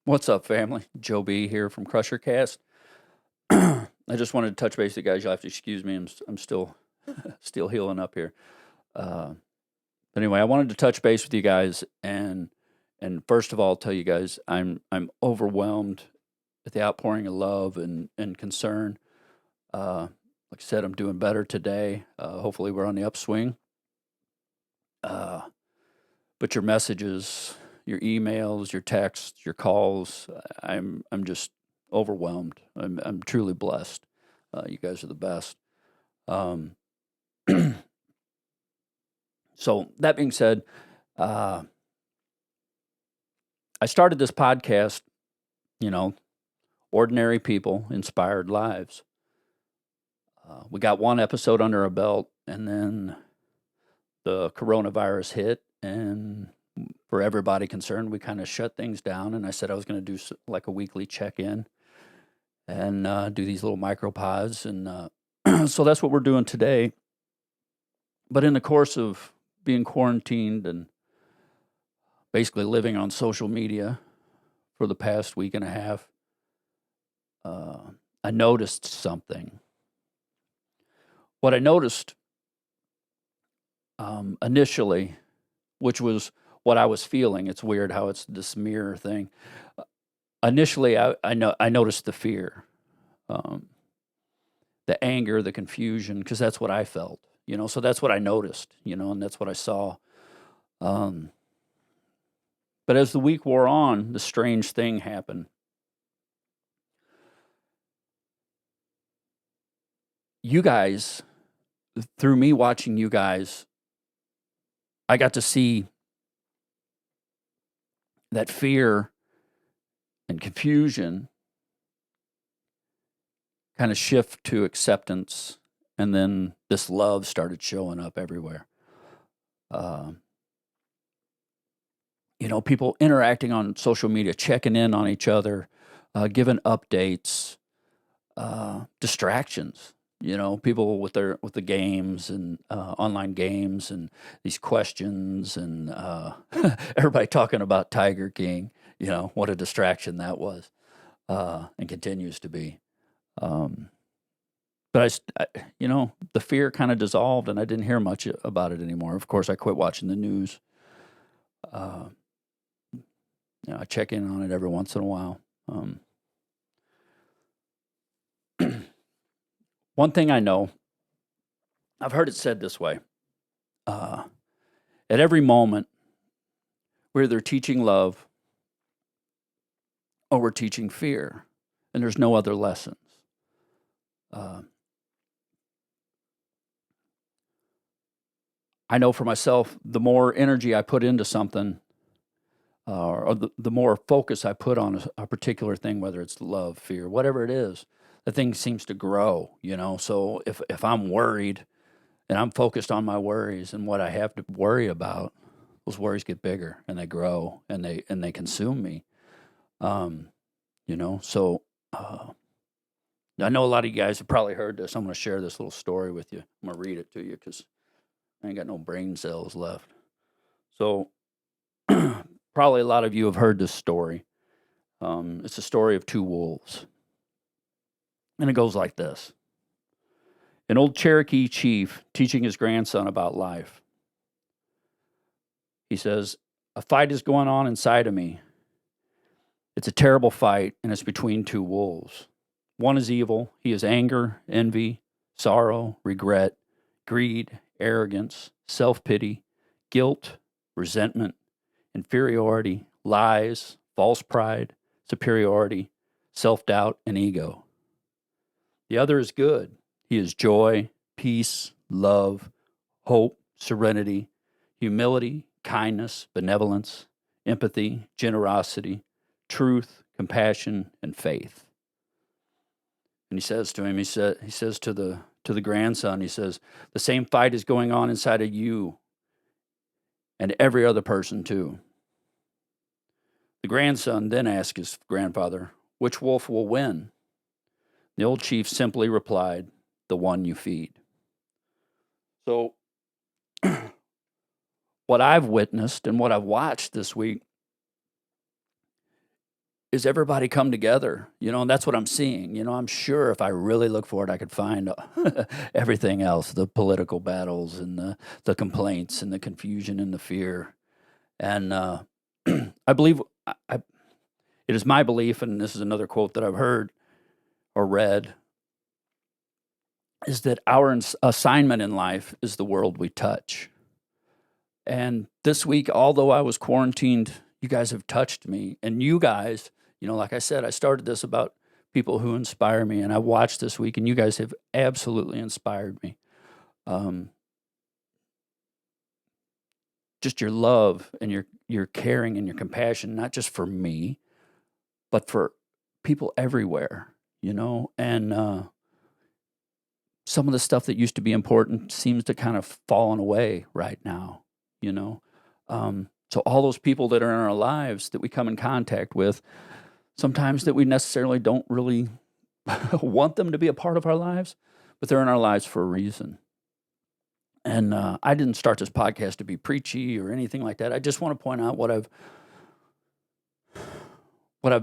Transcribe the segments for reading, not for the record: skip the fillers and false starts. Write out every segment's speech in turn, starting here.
What's up, family? Joe B here from Crushercast. I just wanted to touch base with you guys. You'll have to excuse me. I'm still still healing up here. Uh, but anyway, I wanted to touch base with you guys and first of all tell you guys I'm overwhelmed at the outpouring of love and concern. Like I said, I'm doing better today. Hopefully, we're on the upswing. Uh, but your messages, your emails, your texts, your calls, I'm just overwhelmed. I'm truly blessed. You guys are the best. Um, so that being said, uh, I started this podcast. You know, ordinary people, inspired lives. We got one episode under our belt, and then the coronavirus hit, and for everybody concerned, we kind of shut things down. And I said I was going to do like a weekly check in and do these little micropods. And so that's what we're doing today. But in the course of being quarantined and basically living on social media for the past week and a half, I noticed something. What I noticed initially, which was what I was feeling, it's weird how it's this mirror thing. Initially, I noticed the fear, um, the anger, the confusion, because that's what I felt, So that's what I noticed, and that's what I saw. Um, but as the week wore on, the strange thing happened. You guys, through me watching you guys, I got to see that fear and confusion kind of shift to acceptance, and then this love started showing up everywhere. Uh, People interacting on social media, checking in on each other, giving updates, distractions. People with the games and online games and these questions and everybody talking about Tiger King. What a distraction that was, and continues to be. But the fear kind of dissolved, and I didn't hear much about it anymore. Of course, I quit watching the news. Uh, I check in on it every once in a while. One thing I know, I've heard it said this way: at every moment, we're either teaching love or we're teaching fear, and there's no other lessons. I know for myself, the more energy I put into something, or the more focus I put on a particular thing, whether it's love, fear, whatever it is, the thing seems to grow, So if I'm worried and I'm focused on my worries and what I have to worry about, those worries get bigger and they grow and they consume me. So I know a lot of you guys have probably heard this. I'm going to share this little story with you. I'm going to read it to you because I ain't got no brain cells left. So probably a lot of you have heard this story. It's a story of two wolves. And it goes like this. An old Cherokee chief teaching his grandson about life. He says, "A fight is going on inside of me. It's a terrible fight, and it's between two wolves. One is evil. He is anger, envy, sorrow, regret, greed, arrogance, self-pity, guilt, resentment, inferiority, lies, false pride, superiority, self-doubt, and ego. The other is good. He is joy, peace, love, hope, serenity, humility, kindness, benevolence, empathy, generosity, truth, compassion, and faith." And he says to him, he says to the grandson, he says, "The same fight is going on inside of you and every other person too." The grandson then asked his grandfather, "Which wolf will win?" The old chief simply replied, "The one you feed." So, what I've witnessed and what I've watched this week is everybody come together, and that's what I'm seeing. I'm sure if I really look for it, I could find everything else, the political battles and the complaints and the confusion and the fear. And I believe, it is my belief, and this is another quote that I've heard or read, is that our assignment in life is the world we touch. And this week, although I was quarantined, you guys have touched me. And you guys, like I said, I started this about people who inspire me, and I watched this week, and you guys have absolutely inspired me. Just your love and your caring and your compassion, not just for me, but for people everywhere, and some of the stuff that used to be important seems to kind of fallen away right now, So all those people that are in our lives that we come in contact with, sometimes that we necessarily don't really want them to be a part of our lives, but they're in our lives for a reason. And I didn't start this podcast to be preachy or anything like that. I just want to point out what I've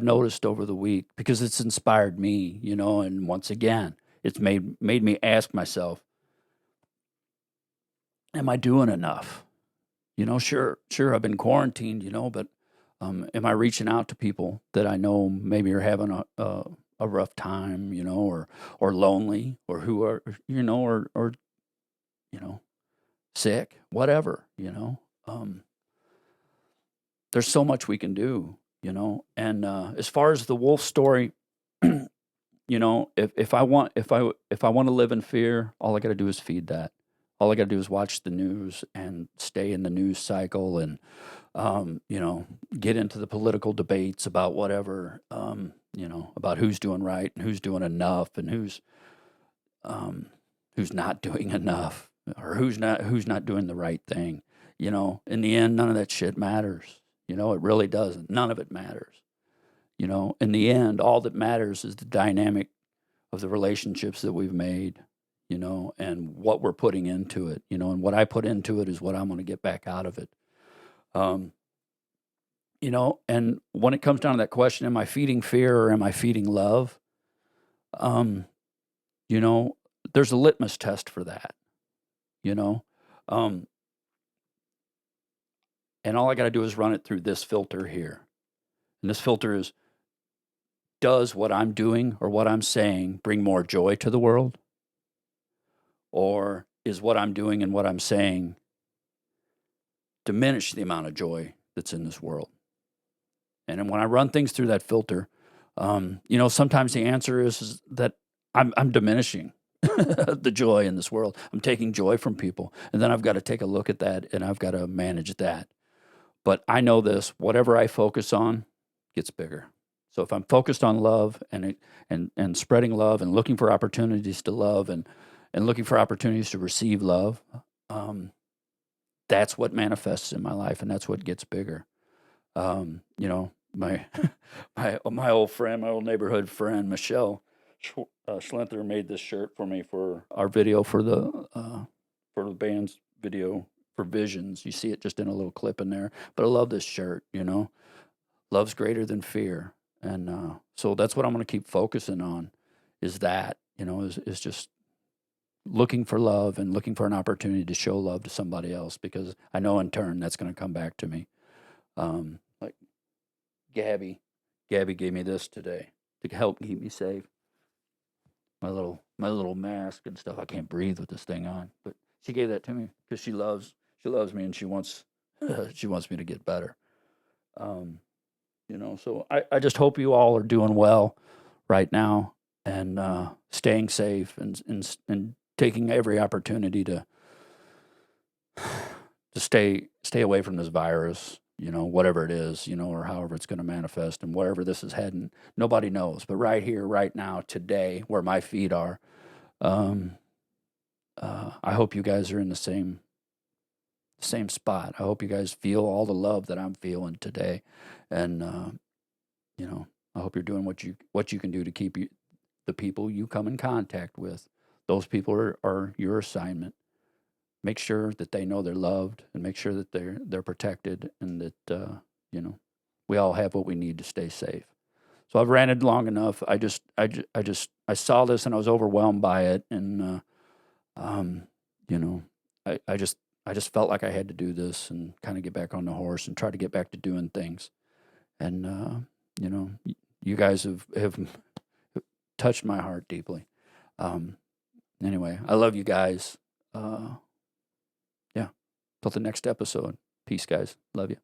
noticed over the week, because it's inspired me, and once again, it's made me ask myself, am I doing enough? Sure, I've been quarantined, but am I reaching out to people that I know maybe are having a rough time, or lonely, or who are, or sick, whatever, there's so much we can do, and as far as the wolf story, if I want to live in fear, all I got to do is feed that. All I got to do is watch the news and stay in the news cycle, and get into the political debates about whatever, about who's doing right and who's doing enough, and who's not doing enough, or who's not doing the right thing. In the end, none of that shit matters. It really doesn't. None of it matters. In the end, all that matters is the dynamic of the relationships that we've made, and what we're putting into it, and what I put into it is what I'm going to get back out of it. And when it comes down to that question, am I feeding fear or am I feeding love? There's a litmus test for that, and all I got to do is run it through this filter here. And this filter is, does what I'm doing or what I'm saying bring more joy to the world? Or is what I'm doing and what I'm saying diminish the amount of joy that's in this world? And when I run things through that filter, sometimes the answer is that I'm diminishing the joy in this world. I'm taking joy from people. And then I've got to take a look at that, and I've got to manage that. But I know this, whatever I focus on gets bigger. So if I'm focused on love and spreading love and looking for opportunities to love and looking for opportunities to receive love, that's what manifests in my life, and that's what gets bigger. My old friend, my old neighborhood friend, Michelle Schlenther, made this shirt for me for our video for the band's video for Visions. You see it just in a little clip in there, but I love this shirt. Love's greater than fear, and so that's what I'm going to keep focusing on. Is that is just looking for love and looking for an opportunity to show love to somebody else, because I know in turn that's going to come back to me. Like Gabby gave me this today to help keep me safe. My little mask and stuff. I can't breathe with this thing on, but she gave that to me because she loves me, and she wants me to get better. So I just hope you all are doing well right now, and staying safe, and taking every opportunity to stay away from this virus, whatever it is, or however it's going to manifest, and wherever this is heading, nobody knows. But right here, right now, today, where my feet are, I hope you guys are in the same spot. I hope you guys feel all the love that I'm feeling today, and I hope you're doing what you can do to keep the people you come in contact with. Those people are your assignment. Make sure that they know they're loved, and make sure that they're protected, and that we all have what we need to stay safe. So I've ranted long enough. I saw this and I was overwhelmed by it, and you know, I just felt like I had to do this and kind of get back on the horse and try to get back to doing things. And you know, you guys have touched my heart deeply. Anyway, I love you guys. Yeah. Till the next episode. Peace, guys. Love you.